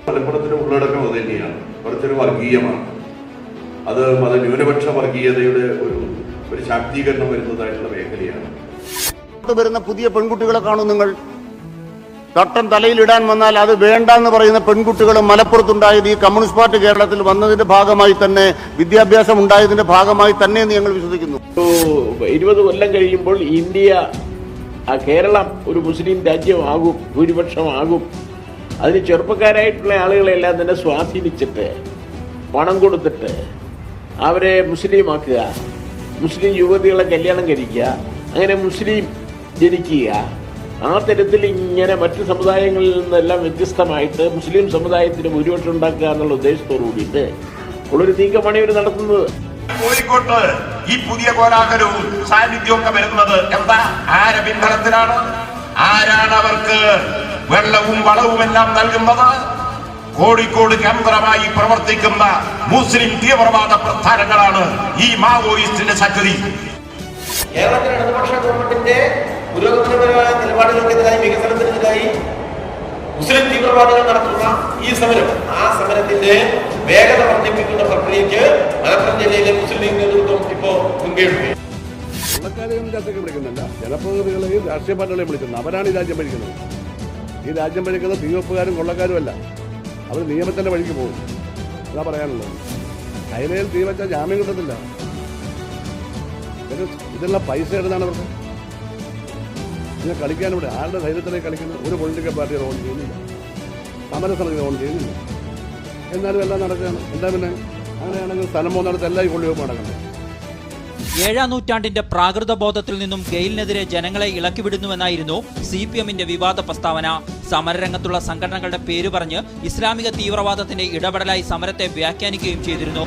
മലപ്പുറത്തിന്റെ ഉള്ളടക്കം അത് തന്നെയാണ്, കുറച്ചൊരു വർഗീയമാണ്. അത് മതന്യൂനപക്ഷ വർഗീയതയുടെ ഒരു ശാക്തീകരണം വരുന്നതായിട്ടുള്ള മേഖലയാണ്. വരുന്ന പുതിയ പെൺകുട്ടികളെ കാണും നിങ്ങൾ. തട്ടം തലയിലിടാൻ വന്നാൽ അത് വേണ്ടെന്ന് പറയുന്ന പെൺകുട്ടികൾ മലപ്പുറത്തുണ്ടായത് ഈ കമ്മ്യൂണിസ്റ്റ് പാർട്ടി കേരളത്തിൽ വന്നതിന്റെ ഭാഗമായി തന്നെ, വിദ്യാഭ്യാസം ഉണ്ടായതിന്റെ ഭാഗമായി തന്നെ എന്ന് ഞങ്ങൾ വിശ്വസിക്കുന്നു. 20 കൊല്ലം കഴിയുമ്പോൾ ഇന്ത്യ, കേരളം ഒരു മുസ്ലിം രാജ്യമാകും, ഭൂരിപക്ഷമാകും. അതിന് ചെറുപ്പക്കാരായിട്ടുള്ള ആളുകളെല്ലാം തന്നെ സ്വാധീനിച്ചിട്ട് പണം കൊടുത്തിട്ട് അവരെ മുസ്ലിമാക്കുക, മുസ്ലിം യുവതികളെ കല്യാണം കഴിക്കുക, അങ്ങനെ മുസ്ലിം ജനിക്കുക. ആ തരത്തിൽ ഇങ്ങനെ മറ്റു സമുദായങ്ങളിൽ നിന്നെല്ലാം വ്യത്യസ്തമായിട്ട് മുസ്ലിം സമുദായത്തിന് ഭൂരിപക്ഷം ഉണ്ടാക്കുക എന്നുള്ള ഉദ്ദേശത്തോടു കൂടിയിട്ട് ഉള്ളൊരു നീക്കമാണ് ഇവർ നടത്തുന്നത്. കോഴിക്കോട്ട് ഈ പുതിയ കോലാഹലവും സാന്നിധ്യവും ഒക്കെ വരുന്നത് എന്താ? ആരെ പിൻബലത്തിലാണ്? ആരാണ് അവർക്ക് വെള്ളവും വളവും എല്ലാം നൽകുന്നത്? കോഴിക്കോട് കേന്ദ്രമായി പ്രവർത്തിക്കുന്ന മുസ്ലിം തീവ്രവാദ പ്രസ്ഥാനങ്ങളാണ് ഈ മാവോയിസ്റ്റിന്റെ ശക്തി. കേരളത്തിലെ ഇടതുപക്ഷ ഗവൺമെന്റിന്റെ പുരോഗമനപരമായ നിലപാടുകൾക്കെതിരായി, വികസനത്തിനെതിരായി മുസ്ലിം തീവ്രവാദികൾ നടത്തുന്ന ഈ സമരം, ആ സമരത്തിന്റെ വേഗത വർദ്ധിപ്പിക്കുന്ന പ്രക്രിയയ്ക്ക് മലപ്പുറം ജില്ലയിലെ മുസ്ലിം ലീഗ് നേതൃത്വം ഇപ്പോ മുൻകൈയെടുക്കും. കൊള്ളക്കാരെയും ചർച്ചയ്ക്ക് വിളിക്കുന്നില്ല, ജനപ്രതിനിധികളെയും രാഷ്ട്രീയ പാർട്ടികളെയും വിളിക്കുന്നത്. അവരാണ് ഈ രാജ്യം ഭരിക്കുന്നത്. ഈ രാജ്യം ഭരിക്കുന്നത് തീവെപ്പുകാരും കൊള്ളക്കാരും അല്ല, അവർ നിയമത്തിന്റെ വഴിക്ക് പോകും. അതാ പറയാനുള്ളത്. കൈലയിൽ തീ വെച്ചാൽ ജാമ്യം കിട്ടത്തില്ല. ഇതെല്ലാം പൈസ ഇടുന്നതാണ് അവർക്ക്. ഇങ്ങനെ കളിക്കാനിവിടെ ആരുടെ ധൈര്യത്തിലേക്ക് കളിക്കുന്നത്? ഒരു പൊളിറ്റിക്കൽ പാർട്ടി ഓൺ ചെയ്യുന്നില്ല, സമരസമിതി ഓൺ ചെയ്യുന്നില്ല. എന്നാലും എല്ലാം നടക്കുകയാണ്. എന്താ പിന്നെ അങ്ങനെയാണെങ്കിൽ സ്ഥലം പോകുന്നിടത്ത് എല്ലാം ഈ കൊള്ളിവെപ്പ് നടക്കുന്നത്. 7ാം നൂറ്റാണ്ടിന്റെ പ്രാകൃത ബോധത്തിൽ നിന്നും ഗെയിലിനെതിരെ ജനങ്ങളെ ഇളക്കിവിടുന്നുവെന്നായിരുന്നു CPMന്റെ വിവാദ പ്രസ്താവന. സമരരംഗത്തുള്ള സംഘടനകളുടെ പേര് പറഞ്ഞ് ഇസ്ലാമിക തീവ്രവാദത്തിന്റെ ഇടപെടലായി സമരത്തെ വ്യാഖ്യാനിക്കുകയും ചെയ്തിരുന്നു.